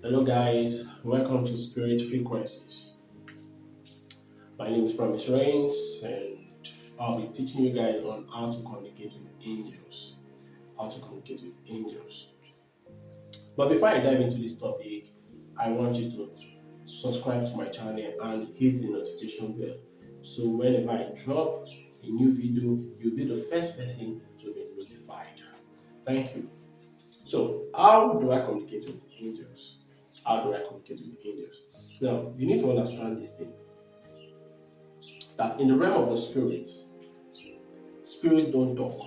Hello, guys. Welcome to Spirit Frequencies. My name is Promise Reigns, and I'll be teaching you guys on how to communicate with angels. How to communicate with angels. But before I dive into this topic, I want you to subscribe to my channel and hit the notification bell. So whenever I drop a new video, you'll be the first person to be notified. Thank you. So, how do I communicate with angels? How do I communicate with angels? Now, you need to understand this thing that in the realm of the spirit, spirits don't talk.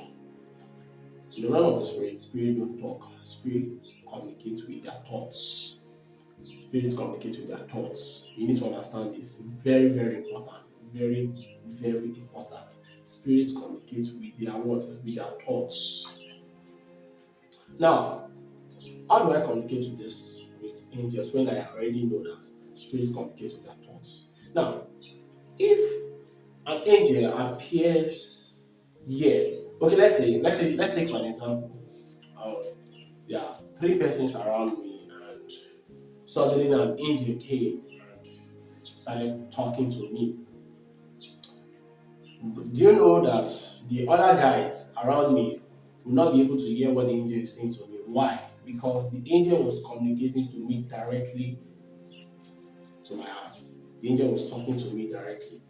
In the realm of the spirit, spirit don't talk. Spirit communicates with their thoughts. Spirit communicates with their thoughts. You need to understand this. Very, very important. Very, very important. Spirit communicates with their what? With their thoughts. Now, how do I communicate with angels when I already know that spirit communicates with their thoughts? Now, if an angel appears here, okay, let's take for an example. Um, there are three persons around me, and suddenly an angel came and started talking to me. Do you know that the other guys around me will not be able to hear what the angel is saying to me? Why? Because the angel was communicating to me directly to my heart. The angel was talking to me directly.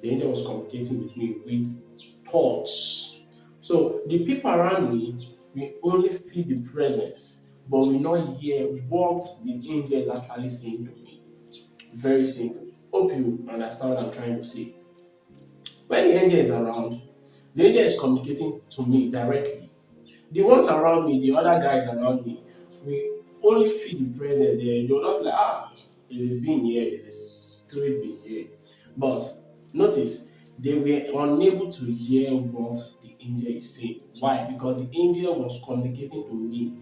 The angel was communicating with me with thoughts. So the people around me, we only feel the presence, but we not hear what the angel is actually saying to me. Very simple. Hope you understand what I'm trying to say. When the angel is around, the angel is communicating to me directly. The ones around me, the other guys around me, we only feel the presence there. They'll not be like, there's a being here, there's a spirit being here. But notice, they were unable to hear what the angel is saying. Why? Because the angel was communicating to me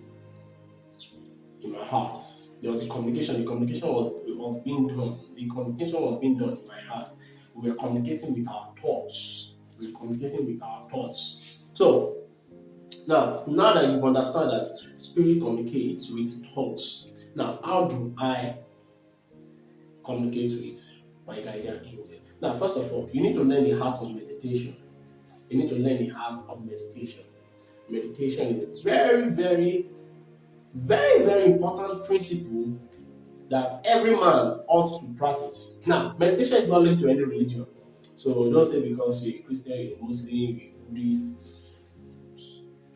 in my heart. There was a communication. The communication was being done. The communication was being done in my heart. We were communicating with our thoughts. We were communicating with our thoughts. So now that you've understood that spirit communicates with thoughts, now how do I communicate with my guardian angel? Now, first of all, you need to learn the art of meditation. You need to learn the art of meditation. Meditation is a very, very, very, very important principle that every man ought to practice. Now, meditation is not linked to any religion. So don't say because you're a Christian, you're a Muslim, you're a Buddhist,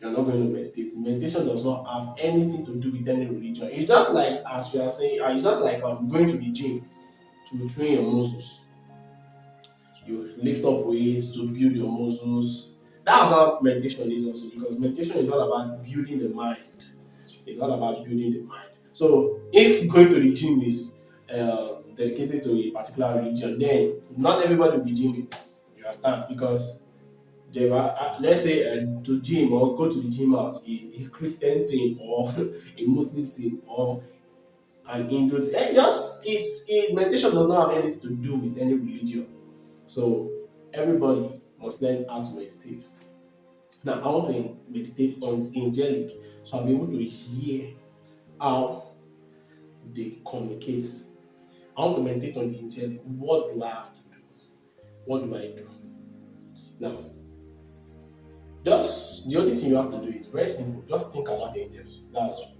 you're not going to meditate. Meditation does not have anything to do with any religion. It's just like, as we are saying, it's just like going to the gym to train your muscles. You lift up weights to build your muscles. That's how meditation is also, because meditation is all about building the mind. It's all about building the mind. So if going to the gym is dedicated to a particular religion, then not everybody will be gymming. You understand? Because they were, let's say to gym or go to the gym house is a Christian thing or a Muslim thing or an Hindu thing. Meditation does not have anything to do with any religion. So everybody must learn how to meditate. Now I want to meditate on angelic, so I'll be able to hear how they communicate. I want to meditate on the angelic. What do I have to do? What do I do? Now, just the only thing you have to do is very simple. Just think about angels. That's all.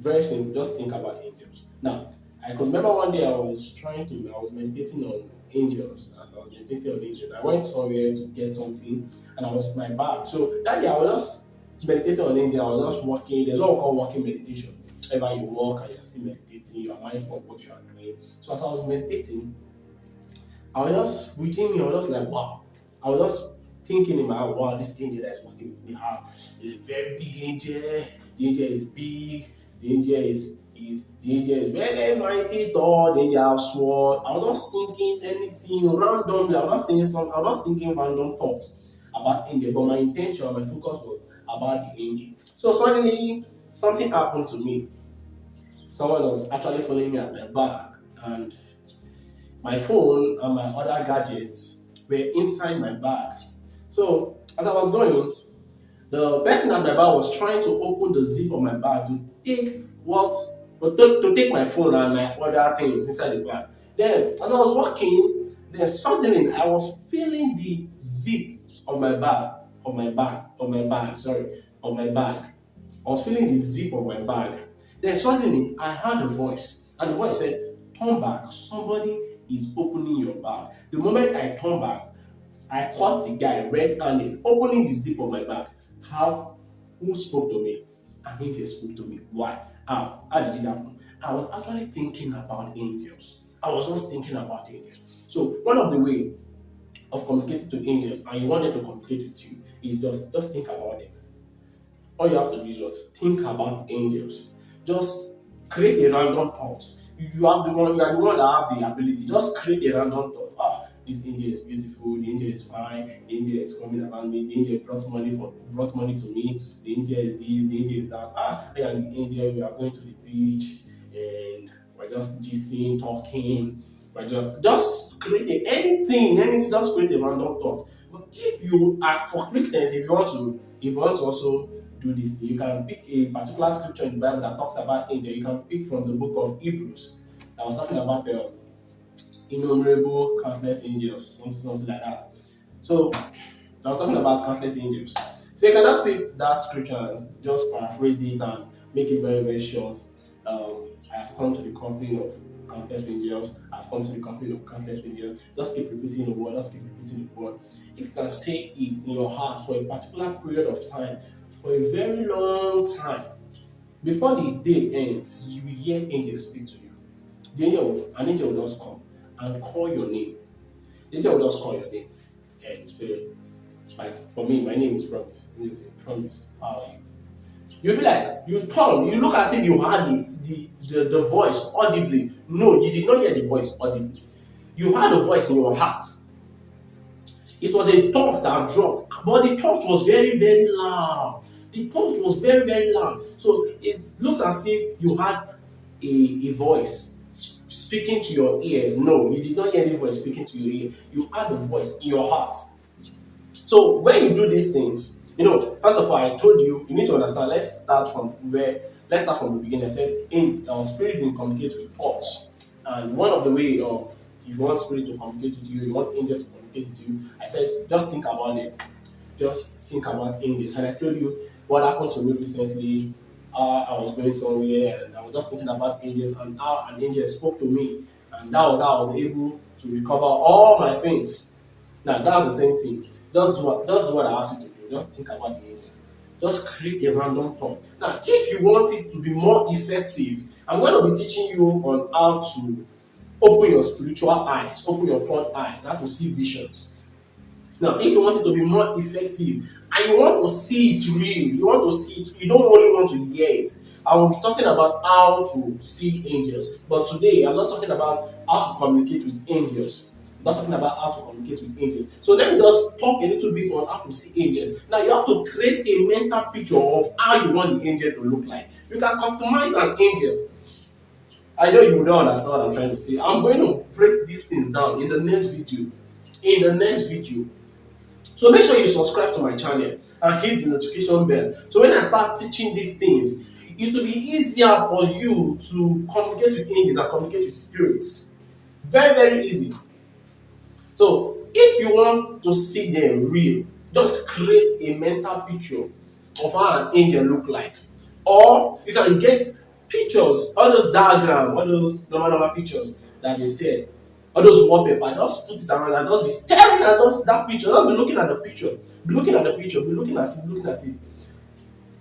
Very simple. Just think about angels. Now, I could remember one day I was meditating on angels. As I was meditating on angels, I went somewhere to get something, and I was with my bag. So that day I was just meditating on angels. I was just walking. There's what we call walking meditation. Whenever you walk and you're still meditating, you are mindful of what you are doing. So as I was meditating, I was just within me. I was just like, wow. I was just thinking in my heart, wow, this angel that is walking with me, is a very big angel. The angel is big. The angel is very, very mighty, tall. The angel has sword. I was just thinking anything randomly. I was just thinking random thoughts about angel, but my intention, my focus was about the angel. So suddenly something happened to me. Someone was actually following me at my back, and my phone and my other gadgets were inside my bag. So as I was going, the person at my bag was trying to open the zip of my bag to take what but to take my phone and my other things inside the bag. Then as I was walking, then suddenly I was feeling the zip of my bag, of my bag. I was feeling the zip of my bag. Then suddenly I heard a voice, and the voice said, "Turn back, somebody is opening your bag." The moment I turned back, I caught the guy red-handed opening the zip of my bag. How? Who spoke to me? An angel spoke to me. Why? How? How did it happen? I was actually thinking about angels. I was just thinking about angels. So one of the way of communicating to angels, and you want them to communicate with you, is just think about them. All you have to do is just think about angels. Just create a random thought. You are the one that have the ability. Just create a random thought. Ah, this angel is beautiful, the angel is fine, the angel is coming around me, the angel brought money to me, the angel is this, the angel is that. Ah, I am the angel, we are going to the beach and we're just gisting, talking, just create anything, just create a random thought. But if you are for Christians, if you want to also do this thing, you can pick a particular scripture in the Bible that talks about angel. You can pick from the book of Hebrews that was talking about the innumerable countless angels, something like that. So I was talking about countless angels. So you can just pick that scripture and just paraphrase it and make it very, very short. I have come to the company of countless angels. I've come to the company of countless angels. Just keep repeating the word. Just keep repeating the word. If you can say it in your heart for a particular period of time, for a very long time, before the day ends, you will hear angels speak to you. An angel will just come and call your name. The angel will just call your name and say, like for me, my name is Promise. And you say, Promise, how are you? You'll be like, you turn, you look as if you heard the voice audibly. No, you did not hear the voice audibly. You heard a voice in your heart. It was a thought that dropped, but the thought was very, very loud. The thought was very, very loud. So it looks as if you had a voice speaking to your ears. No, you did not hear any voice speaking to your ear. You had a voice in your heart. So when you do these things, first of all, I told you, you need to understand. Let's start from the beginning. I said, in spirit will communicate with us, and one of the way of if you want spirit to communicate with you, you want angels to communicate with you. I said, just think about them. Just think about angels. And I told you what happened to me recently. I was going somewhere and I was just thinking about angels and how an angel spoke to me, and that was how I was able to recover all my things. Now that's the same thing. Just do what I asked you to do. Just think about the angel. Just create a random thought. Now, if you want it to be more effective, I'm going to be teaching you on how to open your spiritual eyes, open your third eye, how to see visions. Now, if you want it to be more effective and you want to see it real, you want to see it, you don't only want to hear it. I will be talking about how to see angels, but today I'm just talking about how to communicate with angels. I'm just talking about how to communicate with angels. So let me just talk a little bit on how to see angels. Now you have to create a mental picture of how you want the angel to look like. You can customize an angel. I know you don't understand what I'm trying to say. I'm going to break these things down in the next video. In the next video. So make sure you subscribe to my channel and hit the notification bell. So when I start teaching these things, it will be easier for you to communicate with angels and communicate with spirits. Very, very easy. So if you want to see them real, just create a mental picture of how an angel look like. Or you can get pictures, all those diagrams, all those normal pictures that they say, all those wallpaper, just put it around and just be staring at that picture, just be looking at the picture, be looking at the picture, be looking at it, looking at it.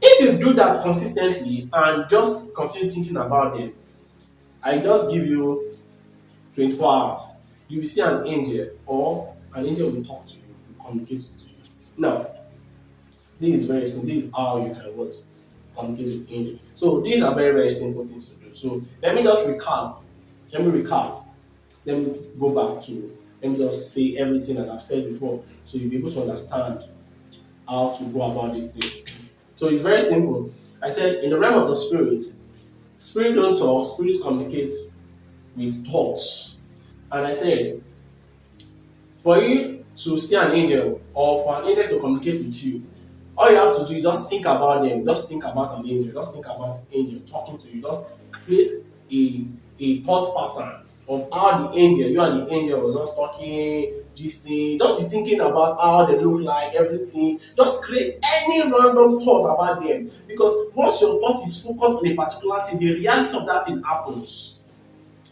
If you do that consistently and just continue thinking about them, I just give you 24 hours. You will see an angel, or an angel will talk to you, will communicate to you. Now, this is very simple. This is how you can what? Communicate with angels. So these are very, very simple things to do. So let me just recap. Let me recap. Let me go back to, let me just say everything that I've said before so you'll be able to understand how to go about this thing. So it's very simple. I said in the realm of the spirit, spirit don't talk, spirit communicates with thoughts. And I said, for you to see an angel or for an angel to communicate with you, All you have to do is just think about them. Just think about an angel. Just think about angel talking to you. Just create a thought pattern of how the angel, you and the angel was just talking, gisting. Just be thinking about how they look like, everything. Just create any random thought about them. Because once your thought is focused on a particular thing, the reality of that thing happens.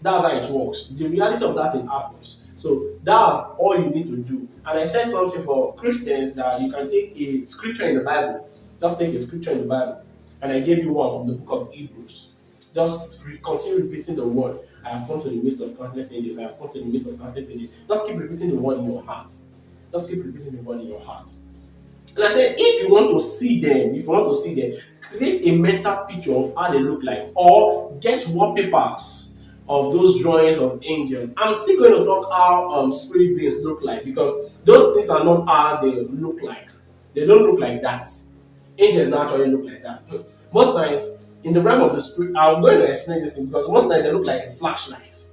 That's how it works. The reality of that thing happens. So that's all you need to do. And I said something for Christians that you can take a scripture in the Bible. Just take a scripture in the Bible. And I gave you one from the book of Hebrews. Just continue repeating the word. I have come to the midst of countless angels. I have come to the midst of countless angels. Just keep repeating the word in your heart. Just keep repeating the word in your heart. And I said, if you want to see them, create a mental picture of how they look like, or get wallpapers of those drawings of angels. I'm still going to talk how spirit beings look like, because those things are not how they look like. They don't look like that. Angels don't actually look like that. Most times, in the realm of the spirit, I'm going to explain this thing, because most times they look like a flashlight.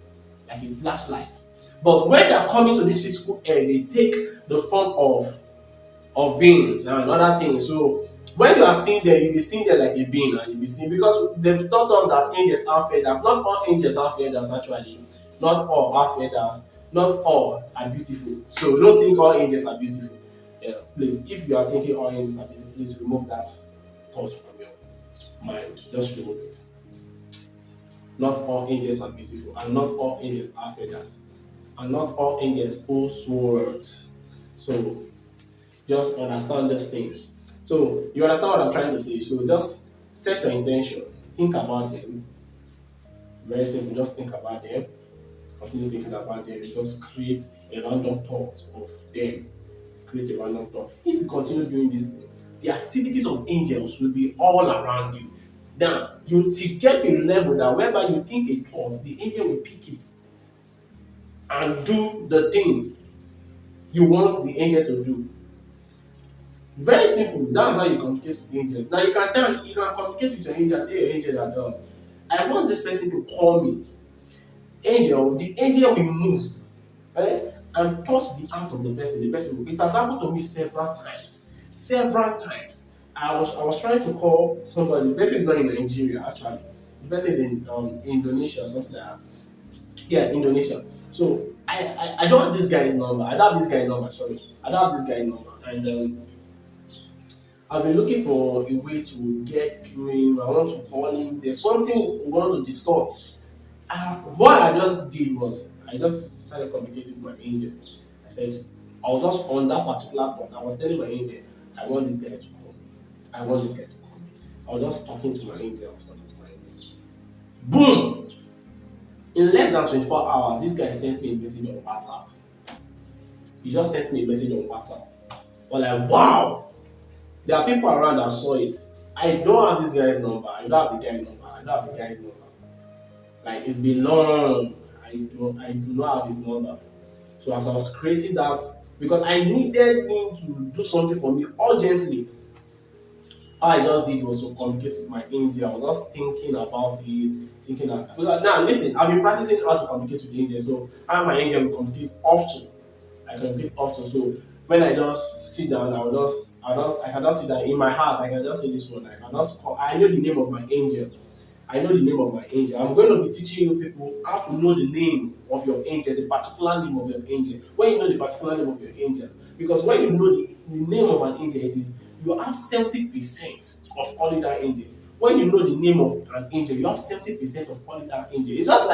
Like a flashlight. But when they are coming to this physical air, they take the form of beings and other things. So when you are seeing them, you'll be seeing them like a being, and you'll be seeing, because they've taught us that angels have feathers. Not all angels have feathers actually. Not all have feathers. Not all are beautiful. So don't think all angels are beautiful. Yeah, please, if you are thinking all angels are beautiful, please remove that thought from your mind. Just remove it. Not all angels are beautiful, and not all angels have feathers, and not all angels hold swords. So just understand these things. So you understand what I'm trying to say. So just set your intention. Think about them. Very simple. Just think about them. Continue thinking about them. Just create a random thought of them. Create a random thought. If you continue doing this, the activities of angels will be all around you. Now you will get to a level that wherever you think a thought, the angel will pick it and do the thing you want the angel to do. Very simple. That's how you communicate with angels. Now you can communicate with your angel, tell your angel that I want this person to call me. Angel, the angel will move, and touch the heart of the person. The person will. It has happened to me several times. Several times. I was trying to call somebody. The person is not in Nigeria actually. The person is in Indonesia or something like that. Yeah, Indonesia. So I don't have this guy's number. I don't have this guy's number. Sorry, I don't have this guy's number. And I've been looking for a way to get through him. I want to call him. There's something we want to discuss. What I just did was I just started communicating with my angel. I said, I was just on that particular point. I was telling my angel, I want this guy to call me. I want this guy to call me. I was just talking to my angel. I was talking to my angel. Boom! In less than 24 hours, this guy sent me a message on WhatsApp. He just sent me a message on WhatsApp. I was like, wow! There are people around that saw it. I don't have this guy's number. I don't have the guy's number. I don't have the guy's number. Like it's been long. I do not have his number. So as I was creating that, because I needed him to do something for me urgently, all I just did was to communicate with my angel. I was just thinking about it, because now listen, I've been practicing how to communicate with the angel. So I and my angel will communicate often. I communicate often. So when I just sit down, I can just sit down in my heart. I can just say this one. I can just call. I know the name of my angel. I know the name of my angel. I'm going to be teaching you people how to know the name of your angel, the particular name of your angel. When you know the particular name of your angel, because when you know the name of an angel, it is you have 70% of calling that angel. When you know the name of an angel, you have 70% of calling that angel. It's just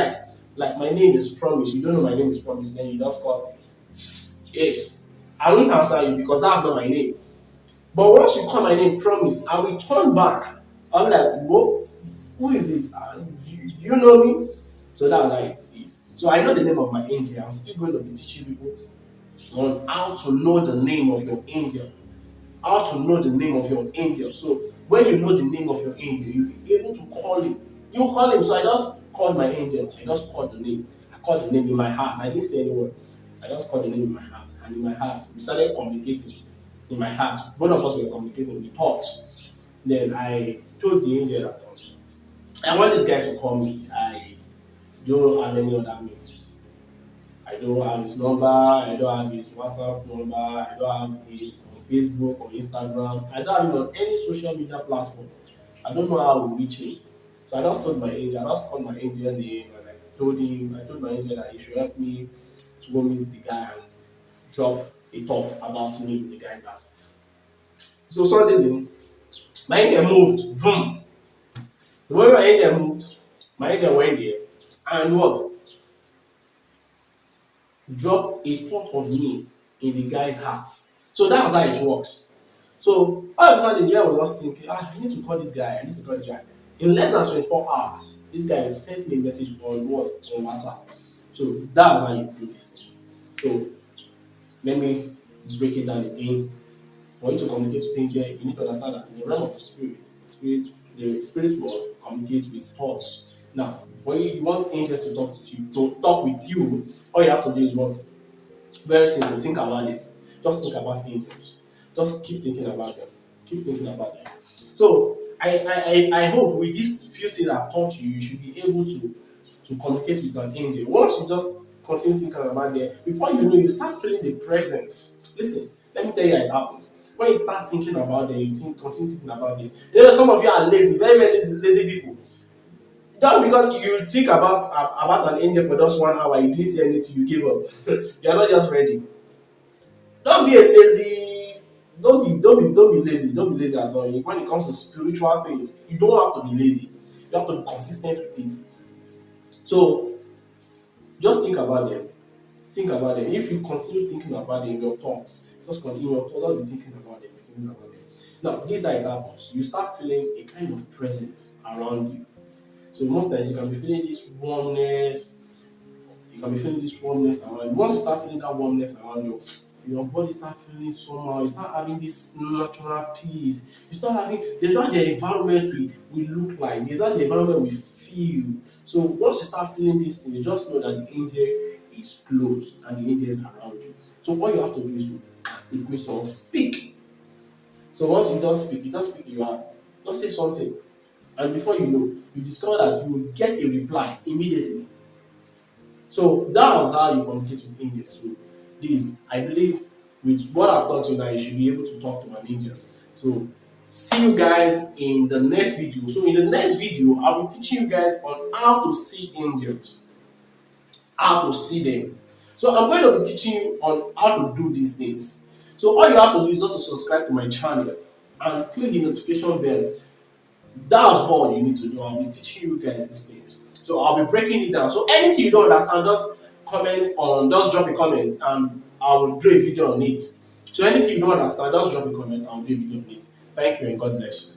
like my name is Promise. You don't know my name is Promise, then you just call yes. I won't answer you because that's not my name. But once you call my name Promise, I will turn back. I'm like, whoa, who is this? You know me? So that's how it is. So I know the name of my angel. I'm still going to be teaching people on how to know the name of your angel. How to know the name of your angel. So when you know the name of your angel, you'll be able to call him. You call him. So I just called my angel. I just called the name. I called the name in my heart. I didn't say any word. I just called the name in my heart. And in my heart, we started communicating. In my heart, both of us were communicating. We talked. Then I told the angel that I want this guy to call me. I don't have any other means. I don't have his number. I don't have his WhatsApp number. I don't have his Facebook or Instagram. I don't have it on any social media platform. I don't know how it will reach me. So I just told my angel, I just called my angel name and I told my angel that he should help me go meet the guy and drop a thought about me with the guy's heart. So suddenly, my angel moved. Boom. The moment my angel moved, my angel went there and what? Drop a thought of me in the guy's heart. So that's how it works. So all of a sudden, the guy was just thinking, I need to call this guy. I need to call this guy. In less than 24 hours, this guy sent me a message on what? On WhatsApp. So that's how you do these things. So let me break it down again. For you to communicate with angel, you need to understand that in the realm of the the spirit world communicates with thoughts. Now, for you want angels to talk with you, all you have to do is what? Very simple. Think about it. Just think about angels. Just keep thinking about them. Keep thinking about them. So I hope with these few things I've taught you, you should be able to communicate with an angel. Once you just continue thinking about them, before you know, you start feeling the presence. Listen, let me tell you how it happens. When you start thinking about them, continue thinking about them. You know, some of you are lazy, very, very lazy people. Just because you think about an angel for just 1 hour, you didn't see anything, you give up. You are not just ready. Don't be a lazy. Don't be lazy. Don't be lazy at all. When it comes to spiritual things, you don't have to be lazy. You have to be consistent with it. So just think about them. Think about them. If you continue thinking about them in your thoughts, just continue your thoughts, just be thinking about them, be thinking about them. Now, this is how it happens. You start feeling a kind of presence around you. So most times you can be feeling this warmness, around you. Once you start feeling that warmness around you, your body start feeling somehow, you start having this natural peace. You start having there's how the environment we look like, there's how the environment we feel. So once you start feeling these things, just know that the angel is close and the angel is around you. So what you have to do is to ask the question, speak. So once you just speak in your heart, just say something. And before you know, you discover that you will get a reply immediately. So that was how you communicate with angels. So this, I believe, with what I've taught you now, you should be able to talk to an angel. So see you guys in the next video. So in the next video, I'll be teaching you guys on how to see angels, how to see them. So I'm going to be teaching you on how to do these things. So all you have to do is just to subscribe to my channel and click the notification bell. That's all you need to do. I'll be teaching you guys these things. So I'll be breaking it down. So anything you don't understand, just drop a comment and I will do a video on it. So anything you don't understand, just drop a comment, I'll do a video on it. Thank you and God bless you.